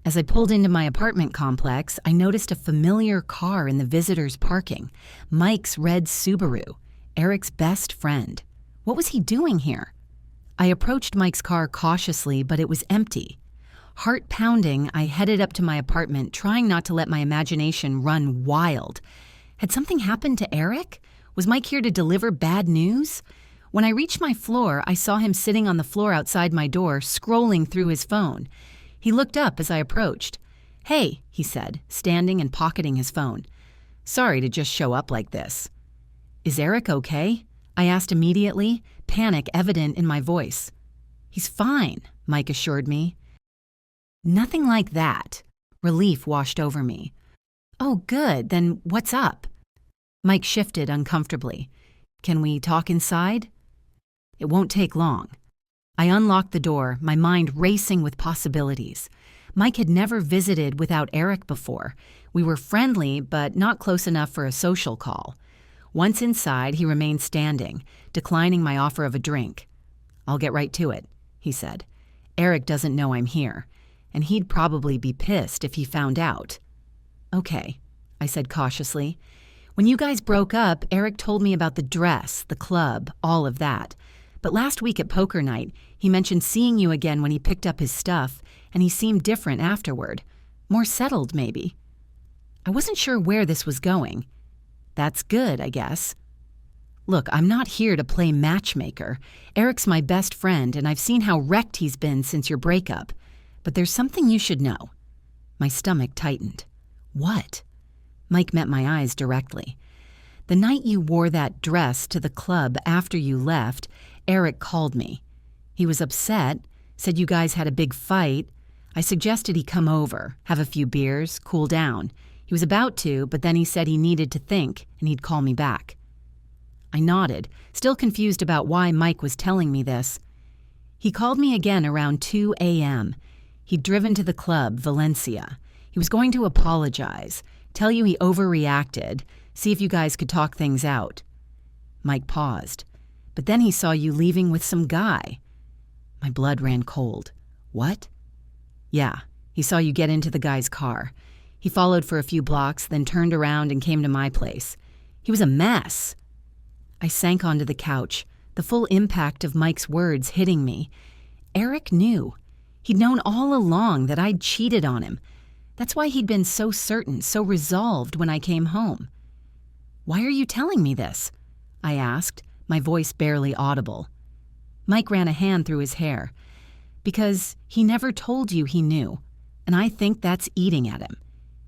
[SPEAKER 1] As I pulled into my apartment complex, I noticed a familiar car in the visitors' parking. Mike's red Subaru, Eric's best friend. What was he doing here? I approached Mike's car cautiously, but it was empty. Heart pounding, I headed up to my apartment, trying not to let my imagination run wild. Had something happened to Eric? Was Mike here to deliver bad news? When I reached my floor, I saw him sitting on the floor outside my door, scrolling through his phone. He looked up as I approached. "Hey," he said, standing and pocketing his phone. "Sorry to just show up like this." "Is Eric okay?" I asked immediately, panic evident in my voice. "He's fine," Mike assured me. Nothing like that. Relief washed over me. "Oh, good. Then what's up?" Mike shifted uncomfortably. "Can we talk inside?" "It won't take long." I unlocked the door, my mind racing with possibilities. Mike had never visited without Eric before. We were friendly, but not close enough for a social call. Once inside, he remained standing, declining my offer of a drink. "I'll get right to it," he said. "Eric doesn't know I'm here, and he'd probably be pissed if he found out." "Okay," I said cautiously. "When you guys broke up, Eric told me about the dress, the club, all of that. But last week at poker night, he mentioned seeing you again when he picked up his stuff, and he seemed different afterward. More settled, maybe." I wasn't sure where this was going. "That's good, I guess." "Look, I'm not here to play matchmaker. Eric's my best friend, and I've seen how wrecked he's been since your breakup. But there's something you should know." My stomach tightened. "What?" Mike met my eyes directly. "The night you wore that dress to the club after you left, Eric called me. He was upset, said you guys had a big fight. I suggested he come over, have a few beers, cool down. He was about to, but then he said he needed to think, and he'd call me back." I nodded, still confused about why Mike was telling me this. "He called me again around 2 a.m. He'd driven to the club, Valencia. He was going to apologize, tell you he overreacted, see if you guys could talk things out." Mike paused. "But then he saw you leaving with some guy." My blood ran cold. "What?" "Yeah, He saw you get into the guy's car. He followed for a few blocks, then turned around and came to my place. He was a mess." I sank onto the couch, the full impact of Mike's words hitting me. Eric knew. He'd known all along that I'd cheated on him. That's why he'd been so certain, so resolved when I came home. "Why are you telling me this?" I asked, my voice barely audible. Mike ran a hand through his hair. "Because he never told you he knew, and I think that's eating at him.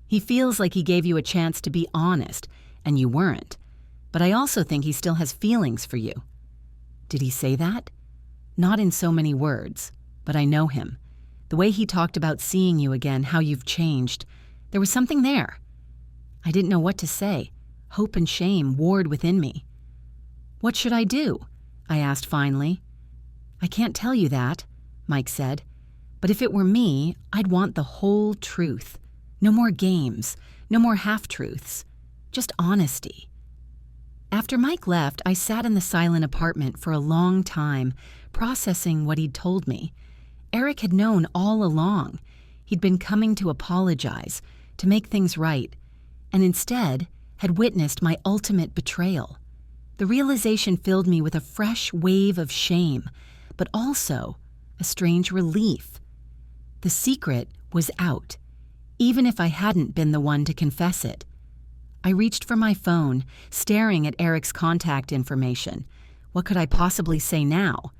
[SPEAKER 1] He feels like he gave you a chance to be honest, and you weren't. But I also think he still has feelings for you." "Did he say that?" "Not in so many words, but I know him. The way he talked about seeing you again, how you've changed, there was something there." I didn't know what to say. Hope and shame warred within me. "What should I do?" I asked finally. "I can't tell you that," Mike said. "But if it were me, I'd want the whole truth. No more games, no more half-truths. Just honesty." After Mike left, I sat in the silent apartment for a long time, processing what he'd told me. Eric had known all along. He'd been coming to apologize, to make things right, and instead had witnessed my ultimate betrayal. The realization filled me with a fresh wave of shame, but also a strange relief. The secret was out, even if I hadn't been the one to confess it. I reached for my phone, staring at Eric's contact information. What could I possibly say now?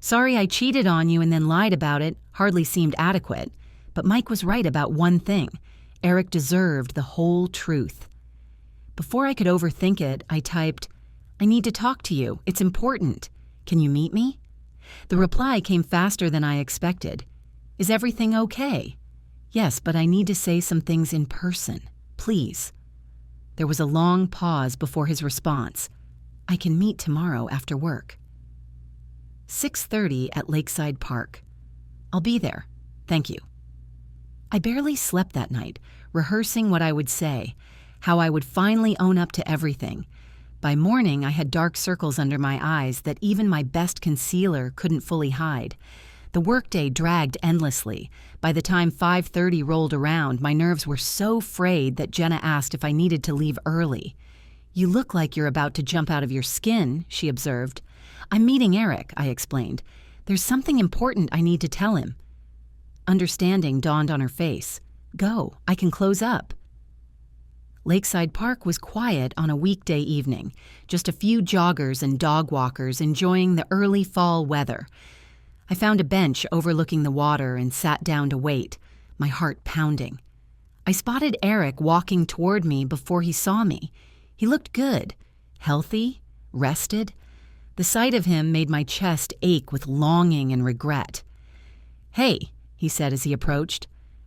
[SPEAKER 1] "Sorry I cheated on you and then lied about it" hardly seemed adequate, but Mike was right about one thing. Eric deserved the whole truth. Before I could overthink it, I typed, "I need to talk to you. It's important. Can you meet me?" The reply came faster than I expected. "Is everything okay?" "Yes, but I need to say some things in person. Please." There was a long pause before his response. "I can meet tomorrow after work." 6:30 at Lakeside Park. "I'll be there. Thank you." I barely slept that night, rehearsing what I would say, how I would finally own up to everything. By morning, I had dark circles under my eyes that even my best concealer couldn't fully hide. The workday dragged endlessly. By the time 5:30 rolled around, my nerves were so frayed that Jenna asked if I needed to leave early. "You look like you're about to jump out of your skin," she observed. "I'm meeting Eric," I explained. "There's something important I need to tell him." Understanding dawned on her face. "Go, I can close up." Lakeside Park was quiet on a weekday evening, just a few joggers and dog walkers enjoying the early fall weather. I found a bench overlooking the water and sat down to wait, my heart pounding. I spotted Eric walking toward me before he saw me. He looked good, healthy, rested. The sight of him made my chest ache with longing and regret. "Hey," he said as he approached.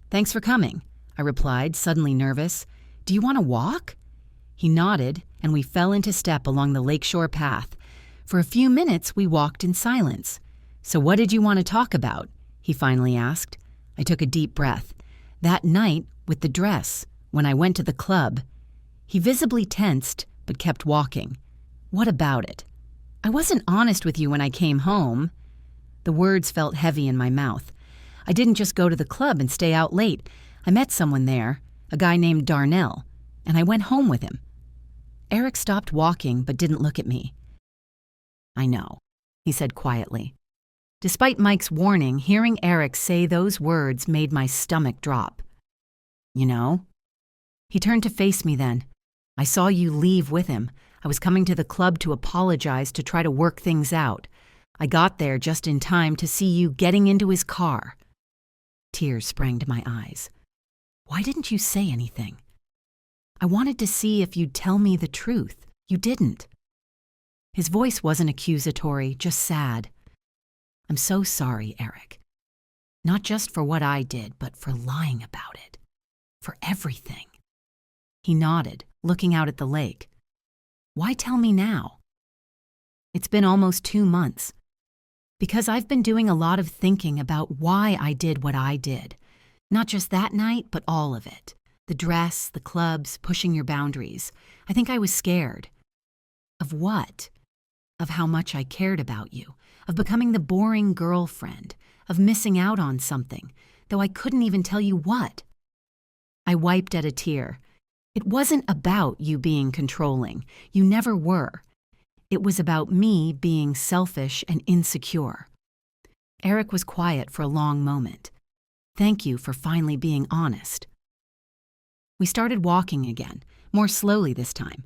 [SPEAKER 1] "Thanks for coming," I replied, suddenly nervous. "Do you want to walk?" He nodded, and we fell into step along the lakeshore path. For a few minutes, we walked in silence. "So what did you want to talk about?" he finally asked. I took a deep breath. "That night, with the dress, when I went to the club." He visibly tensed, but kept walking. "What about it?" "I wasn't honest with you when I came home." The words felt heavy in my mouth. "I didn't just go to the club and stay out late. I met someone there, a guy named Darnell, and I went home with him." Eric stopped walking but didn't look at me. "I know," he said quietly. Despite Mike's warning, hearing Eric say those words made my stomach drop. "You know?" He turned to face me then. "I saw you leave with him. I was coming to the club to apologize, to try to work things out. I got there just in time to see you getting into his car." Tears sprang to my eyes. "Why didn't you say anything?" "I wanted to see if you'd tell me the truth. You didn't." His voice wasn't accusatory, just sad. "I'm so sorry, Eric. Not just for what I did, but for lying about it. For everything." He nodded, looking out at the lake. "Why tell me now?" "It's been almost 2 months. Because I've been doing a lot of thinking about why I did what I did. Not just that night, but all of it. The dress, the clubs, pushing your boundaries. I think I was scared." "Of what?" "Of how much I cared about you. Of becoming the boring girlfriend. Of missing out on something. though I couldn't even tell you what. I wiped at a tear. It wasn't about you being controlling. You never were. It was about me being selfish and insecure. Eric was quiet for a long moment. Thank you for finally being honest. We started walking again, more slowly this time.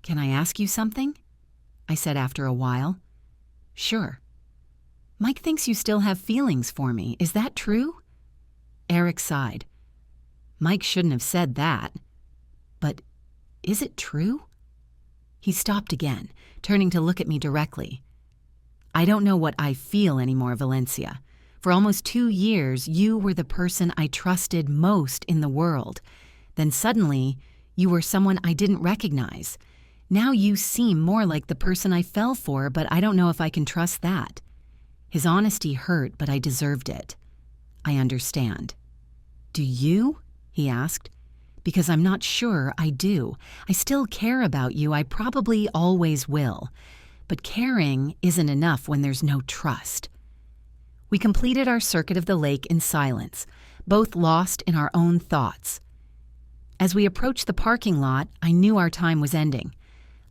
[SPEAKER 1] Can I ask you something? I said after a while. Sure. Mike thinks you still have feelings for me. Is that true? Eric sighed. Mike shouldn't have said that. But is it true? He stopped again, turning to look at me directly. I don't know what I feel anymore, Valencia. For almost 2 years, you were the person I trusted most in the world. Then suddenly, you were someone I didn't recognize. Now you seem more like the person I fell for, but I don't know if I can trust that. His honesty hurt, but I deserved it. I understand. Do you? He asked. Because I'm not sure I do. I still care about you. I probably always will. But caring isn't enough when there's no trust. We completed our circuit of the lake in silence, both lost in our own thoughts. As we approached the parking lot, I knew our time was ending.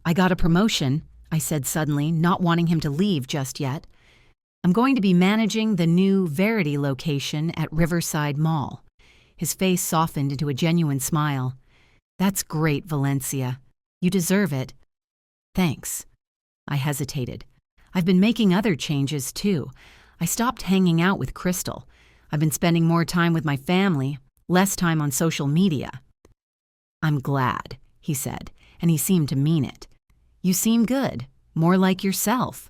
[SPEAKER 1] I got a promotion, I said suddenly, not wanting him to leave just yet. I'm going to be managing the new Verity location at Riverside Mall. His face softened into a genuine smile. That's great, Valencia. You deserve it. Thanks. I hesitated. I've been making other changes, too. I stopped hanging out with Crystal. I've been spending more time with my family, less time on social media. I'm glad, he said, and he seemed to mean it. You seem good, more like yourself.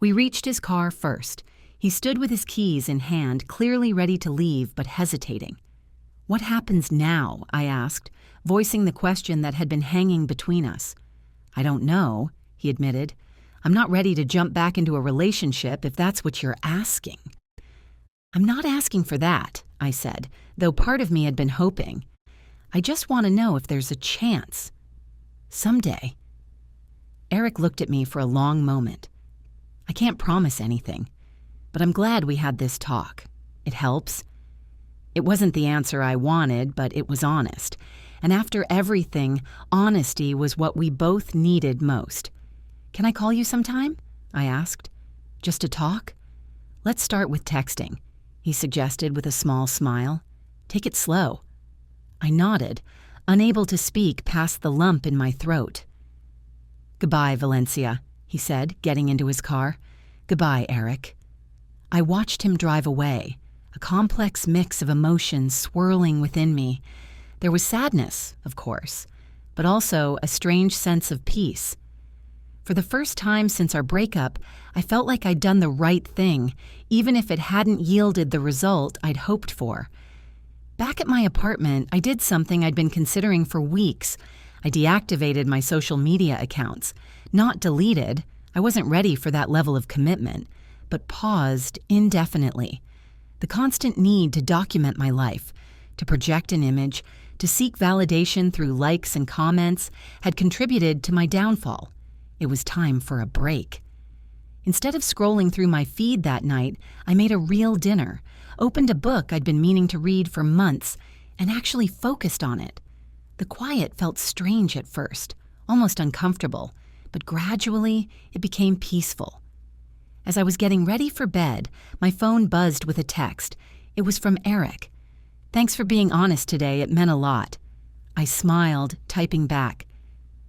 [SPEAKER 1] We reached his car first. He stood with his keys in hand, clearly ready to leave, but hesitating. What happens now? I asked, voicing the question that had been hanging between us. I don't know, he admitted. I'm not ready to jump back into a relationship if that's what you're asking. I'm not asking for that, I said, though part of me had been hoping. I just want to know if there's a chance. Someday. Eric looked at me for a long moment. I can't promise anything. But I'm glad we had this talk. It helps. It wasn't the answer I wanted, but it was honest. And after everything, honesty was what we both needed most. Can I call you sometime? I asked. Just to talk? Let's start with texting, he suggested with a small smile. Take it slow. I nodded, unable to speak past the lump in my throat. Goodbye, Valencia, he said, getting into his car. Goodbye, Eric. I watched him drive away, a complex mix of emotions swirling within me. There was sadness, of course, but also a strange sense of peace. For the first time since our breakup, I felt like I'd done the right thing, even if it hadn't yielded the result I'd hoped for. Back at my apartment, I did something I'd been considering for weeks. I deactivated my social media accounts. Not deleted. I wasn't ready for that level of commitment, but paused indefinitely. The constant need to document my life, to project an image, to seek validation through likes and comments had contributed to my downfall. It was time for a break. Instead of scrolling through my feed that night, I made a real dinner, opened a book I'd been meaning to read for months, and actually focused on it. The quiet felt strange at first, almost uncomfortable, but gradually it became peaceful. As I was getting ready for bed, my phone buzzed with a text. It was from Eric. Thanks for being honest today, it meant a lot. I smiled, typing back.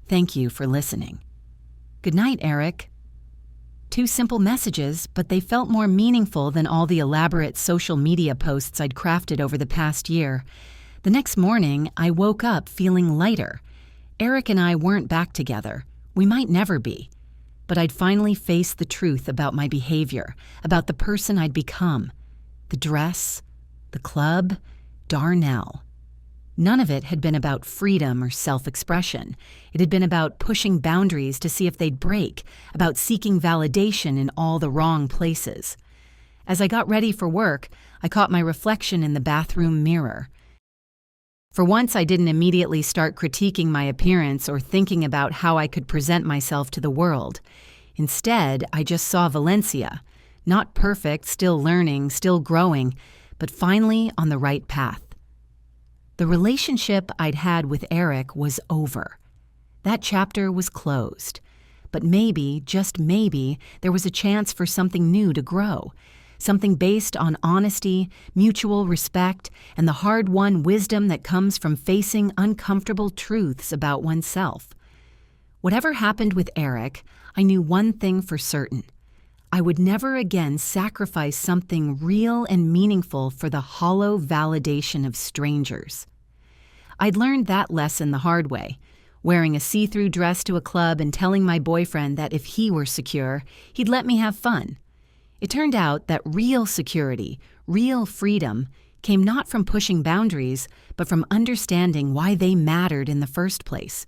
[SPEAKER 1] Thank you for listening. Good night, Eric. 2 simple messages, but they felt more meaningful than all the elaborate social media posts I'd crafted over the past year. The next morning, I woke up feeling lighter. Eric and I weren't back together. We might never be. But I'd finally faced the truth about my behavior, about the person I'd become. The dress, the club, Darnell. None of it had been about freedom or self-expression. It had been about pushing boundaries to see if they'd break, about seeking validation in all the wrong places. As I got ready for work, I caught my reflection in the bathroom mirror. For once, I didn't immediately start critiquing my appearance or thinking about how I could present myself to the world. Instead, I just saw Valencia. Not perfect, still learning, still growing, but finally on the right path. The relationship I'd had with Eric was over. That chapter was closed. But maybe, just maybe, there was a chance for something new to grow, something based on honesty, mutual respect, and the hard-won wisdom that comes from facing uncomfortable truths about oneself. Whatever happened with Eric, I knew one thing for certain. I would never again sacrifice something real and meaningful for the hollow validation of strangers. I'd learned that lesson the hard way, wearing a see-through dress to a club and telling my boyfriend that if he were secure, he'd let me have fun. It turned out that real security, real freedom, came not from pushing boundaries, but from understanding why they mattered in the first place.